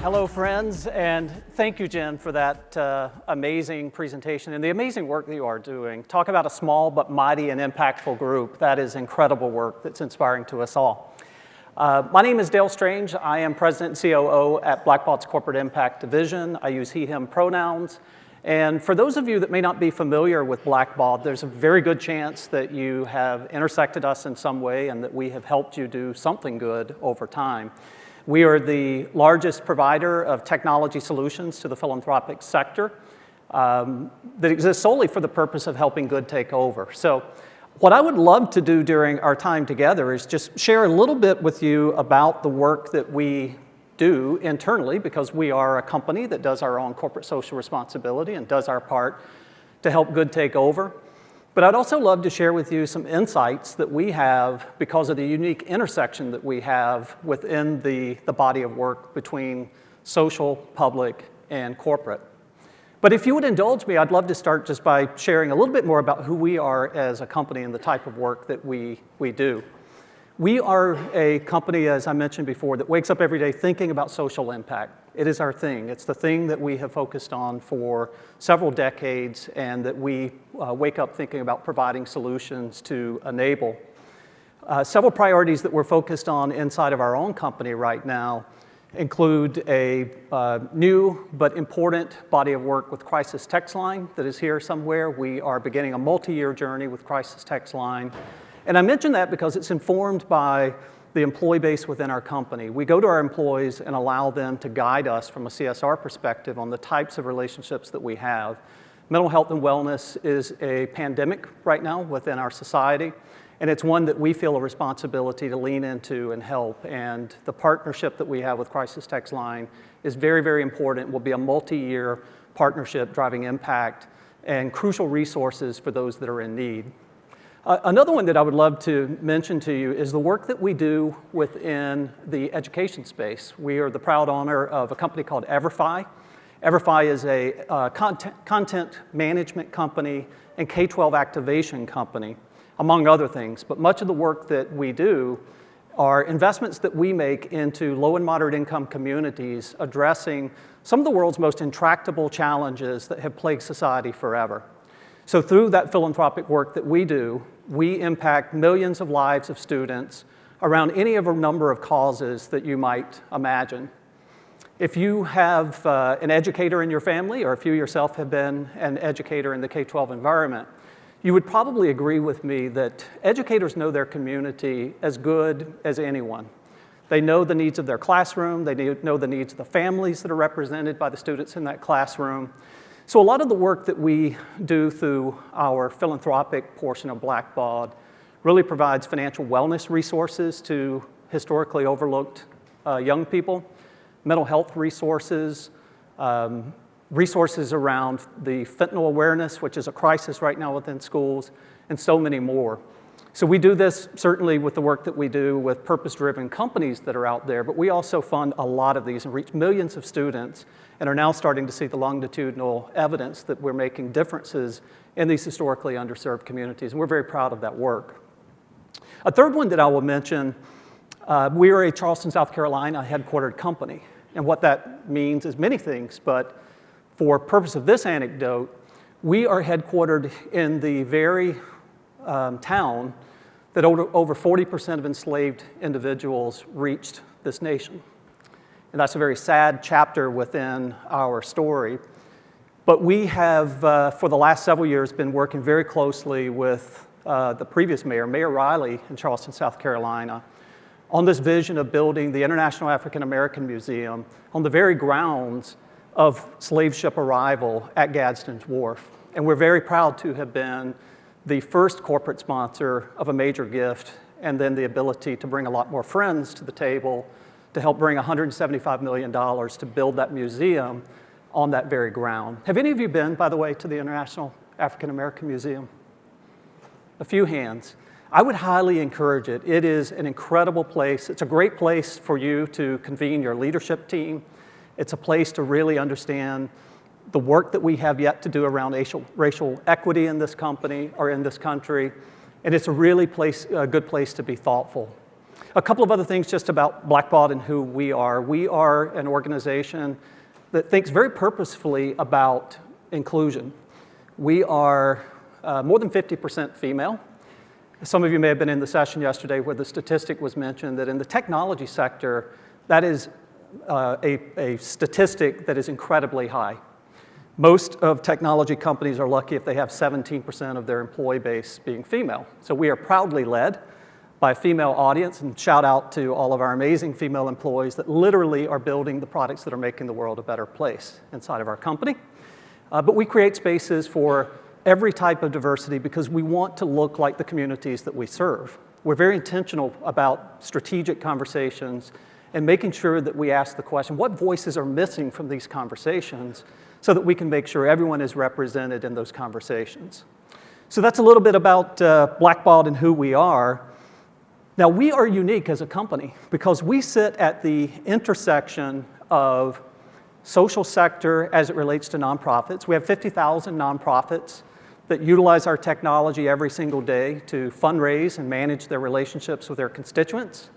Hello, friends, and thank you, Jen, for that amazing presentation and the amazing work that you are doing. Talk about a small but mighty and impactful group. That is incredible work that's inspiring to us all. My name is Dale Strange. I am President and COO at Blackbaud's Corporate Impact Division. I use he, him pronouns. And for those of you that may not be familiar with Blackbaud, there's a very good chance that you have intersected us in some way and that we have helped you do something good over time. We are the largest provider of technology solutions to the philanthropic sector that exists solely for the purpose of helping good take over. So what I would love to do during our time together is just share a little bit with you about the work that we do internally, because we are a company that does our own corporate social responsibility and does our part to help good take over. But I'd also love to share with you some insights that we have because of the unique intersection that we have within the body of work between social, public, and corporate. But if you would indulge me, I'd love to start just by sharing a little bit more about who we are as a company and the type of work that we do. We are a company, as I mentioned before, that wakes up every day thinking about social impact. It is our thing. It's the thing that we have focused on for several decades and that we wake up thinking about providing solutions to enable. Several priorities that we're focused on inside of our own company right now include a new but important body of work with Crisis Text Line that is here somewhere. We are beginning a multi-year journey with Crisis Text Line. And I mention that because it's informed by the employee base within our company. We go to our employees and allow them to guide us from a CSR perspective on the types of relationships that we have. Mental health and wellness is a pandemic right now within our society, and it's one that we feel a responsibility to lean into and help. And the partnership that we have with Crisis Text Line is very, very important. It will be a multi-year partnership driving impact and crucial resources for those that are in need. Another one that I would love to mention to you is the work that we do within the education space. We are the proud owner of a company called EverFi. EverFi is a content management company and K-12 activation company, among other things. But much of the work that we do are investments that we make into low and moderate income communities addressing some of the world's most intractable challenges that have plagued society forever. So through that philanthropic work that we do, we impact millions of lives of students around any of a number of causes that you might imagine. If you have an educator in your family, or if you yourself have been an educator in the K-12 environment, you would probably agree with me that educators know their community as good as anyone. They know the needs of their classroom, they know the needs of the families that are represented by the students in that classroom. So a lot of the work that we do through our philanthropic portion of Blackbaud really provides financial wellness resources to historically overlooked young people, mental health resources, resources around the fentanyl awareness, which is a crisis right now within schools, and so many more. So we do this certainly with the work that we do with purpose-driven companies that are out there, but we also fund a lot of these and reach millions of students and are now starting to see the longitudinal evidence that we're making differences in these historically underserved communities, and we're very proud of that work. A third one that I will mention, we are a Charleston, South Carolina headquartered company, and what that means is many things, but for purpose of this anecdote, we are headquartered in the very town that over 40% of enslaved individuals reached this nation. And that's a very sad chapter within our story. But we have, for the last several years, been working very closely with the previous mayor, Mayor Riley in Charleston, South Carolina, on this vision of building the International African American Museum on the very grounds of slave ship arrival at Gadsden's Wharf. And we're very proud to have been the first corporate sponsor of a major gift, and then the ability to bring a lot more friends to the table to help bring $175 million to build that museum on that very ground. Have any of you been, by the way, to the International African American Museum? A few hands. I would highly encourage it. It is an incredible place. It's a great place for you to convene your leadership team. It's a place to really understand the work that we have yet to do around racial equity in this company or in this country, and it's a really good place to be thoughtful. A couple of other things just about Blackbaud and who we are. We are an organization that thinks very purposefully about inclusion. We are more than 50% female. Some of you may have been in the session yesterday where the statistic was mentioned that in the technology sector, that is a statistic that is incredibly high. Most of technology companies are lucky if they have 17% of their employee base being female. So we are proudly led by a female audience, and shout out to all of our amazing female employees that literally are building the products that are making the world a better place inside of our company. But we create spaces for every type of diversity because we want to look like the communities that we serve. We're very intentional about strategic conversations and making sure that we ask the question, what voices are missing from these conversations so that we can make sure everyone is represented in those conversations. So that's a little bit about Blackbaud and who we are. Now, we are unique as a company because we sit at the intersection of social sector as it relates to nonprofits. We have 50,000 nonprofits that utilize our technology every single day to fundraise and manage their relationships with their constituents.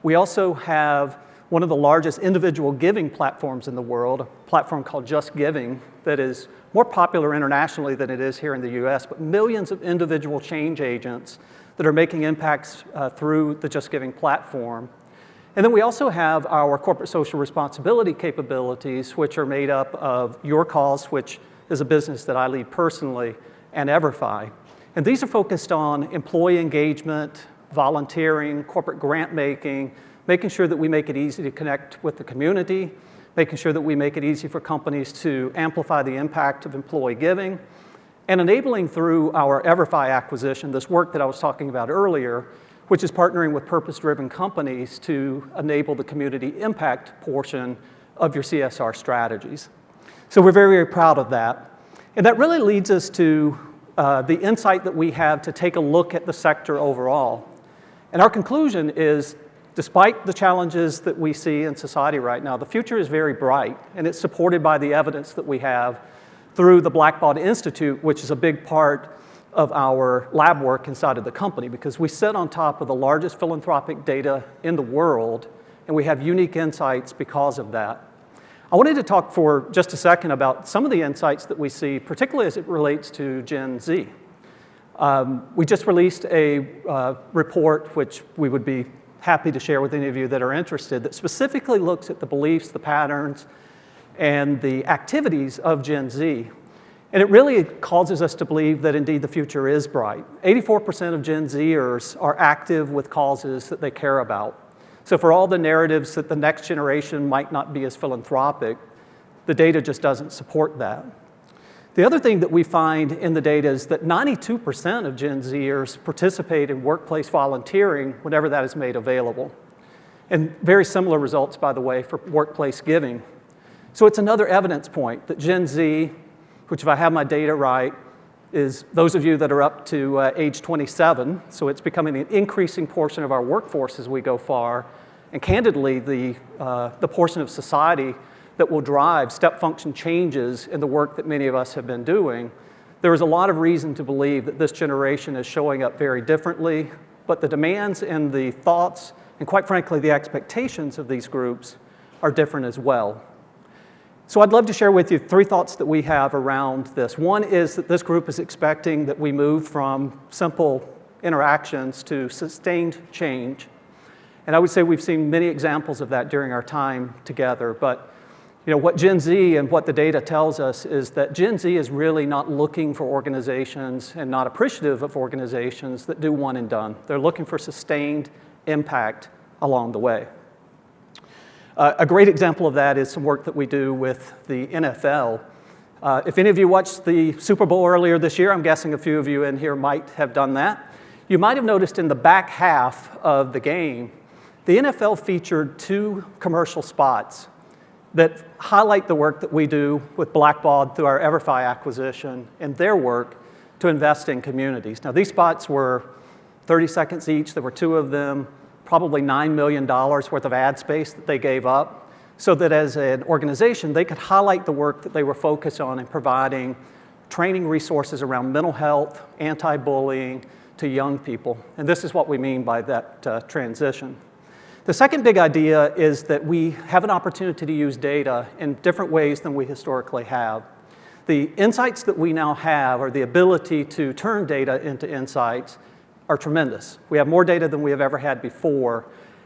We also have one of the largest individual giving platforms in the world, a platform called Just Giving that is more popular internationally than it is here in the US, but millions of individual change agents that are making impacts through the Just Giving platform. And then we also have our corporate social responsibility capabilities, which are made up of Your Cause, which is a business that I lead personally, and EverFi. And these are focused on employee engagement, volunteering, corporate grant making, making sure that we make it easy to connect with the community, making sure that we make it easy for companies to amplify the impact of employee giving, and enabling through our EverFi acquisition, this work that I was talking about earlier, which is partnering with purpose-driven companies to enable the community impact portion of your CSR strategies. So we're very, very proud of that. And that really leads us to the insight that we have to take a look at the sector overall. And our conclusion is, despite the challenges that we see in society right now, the future is very bright, and it's supported by the evidence that we have through the Blackbaud Institute, which is a big part of our lab work inside of the company, because we sit on top of the largest philanthropic data in the world, and we have unique insights because of that. I wanted to talk for just a second about some of the insights that we see, particularly as it relates to Gen Z. We just released a report, which we would be happy to share with any of you that are interested, that specifically looks at the beliefs, the patterns, and the activities of Gen Z. And it really causes us to believe that indeed the future is bright. 84% of Gen Zers are active with causes that they care about. So for all the narratives that the next generation might not be as philanthropic, the data just doesn't support that. The other thing that we find in the data is that 92% of Gen Zers participate in workplace volunteering whenever that is made available. And very similar results, by the way, for workplace giving. So it's another evidence point that Gen Z, which if I have my data right, is those of you that are up to age 27, so it's becoming an increasing portion of our workforce as we go far, and candidly, the portion of society that will drive step function changes in the work that many of us have been doing. There is a lot of reason to believe that this generation is showing up very differently, but the demands and the thoughts, and quite frankly, the expectations of these groups are different as well. So I'd love to share with you 3 thoughts that we have around this. One is that this group is expecting that we move from simple interactions to sustained change. And I would say we've seen many examples of that during our time together. But what Gen Z and what the data tells us is that Gen Z is really not looking for organizations and not appreciative of organizations that do one and done. They're looking for sustained impact along the way. A great example of that is some work that we do with the NFL. If any of you watched the Super Bowl earlier this year, I'm guessing a few of you in here might have done that. You might have noticed in the back half of the game, the NFL featured 2 commercial spots that highlight the work that we do with Blackbaud through our EverFi acquisition and their work to invest in communities. Now, these spots were 30 seconds each. There were 2 of them. Probably $9 million worth of ad space that they gave up so that as an organization, they could highlight the work that they were focused on in providing training resources around mental health, anti-bullying, to young people. And this is what we mean by that transition. The second big idea is that we have an opportunity to use data in different ways than we historically have. The insights that we now have, or the ability to turn data into insights, are tremendous. We have more data than we have ever had before.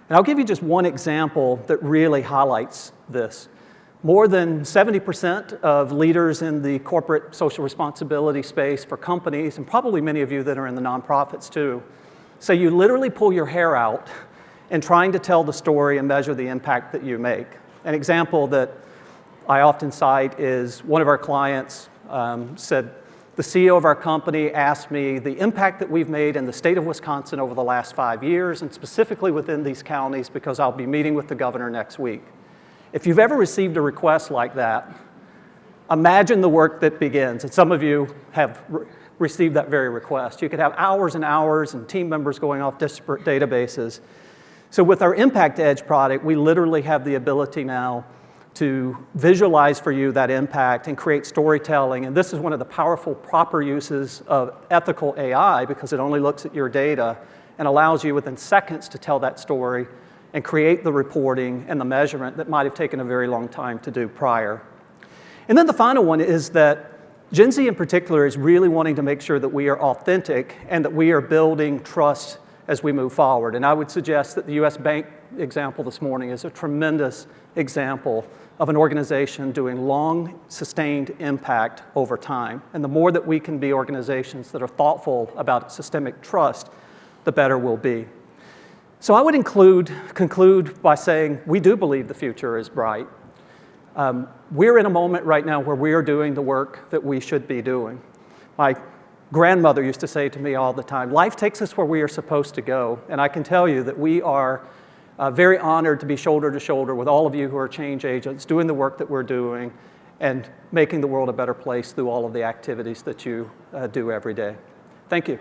And I'll give you just one example that really highlights this. More than 70% of leaders in the corporate social responsibility space for companies, and probably many of you that are in the nonprofits too, say you literally pull your hair out in trying to tell the story and measure the impact that you make. An example that I often cite is one of our clients said, the CEO of our company asked me the impact that we've made in the state of Wisconsin over the last 5 years, and specifically within these counties, because I'll be meeting with the governor next week. If you've ever received a request like that, imagine the work that begins. And some of you have received that very request. You could have hours and hours and team members going off disparate databases. So with our Impact Edge product, we literally have the ability now to visualize for you that impact and create storytelling. And this is one of the powerful proper uses of ethical AI, because it only looks at your data and allows you within seconds to tell that story and create the reporting and the measurement that might have taken a very long time to do prior. And then the final one is that Gen Z in particular is really wanting to make sure that we are authentic and that we are building trust as we move forward. And I would suggest that the US Bank example this morning is a tremendous example of an organization doing long, sustained impact over time. And the more that we can be organizations that are thoughtful about systemic trust, the better we'll be. So I would conclude by saying we do believe the future is bright. We're in a moment right now where we are doing the work that we should be doing. My grandmother used to say to me all the time, life takes us where we are supposed to go. And I can tell you that we are very honored to be shoulder to shoulder with all of you who are change agents, doing the work that we're doing and making the world a better place through all of the activities that you do every day. Thank you.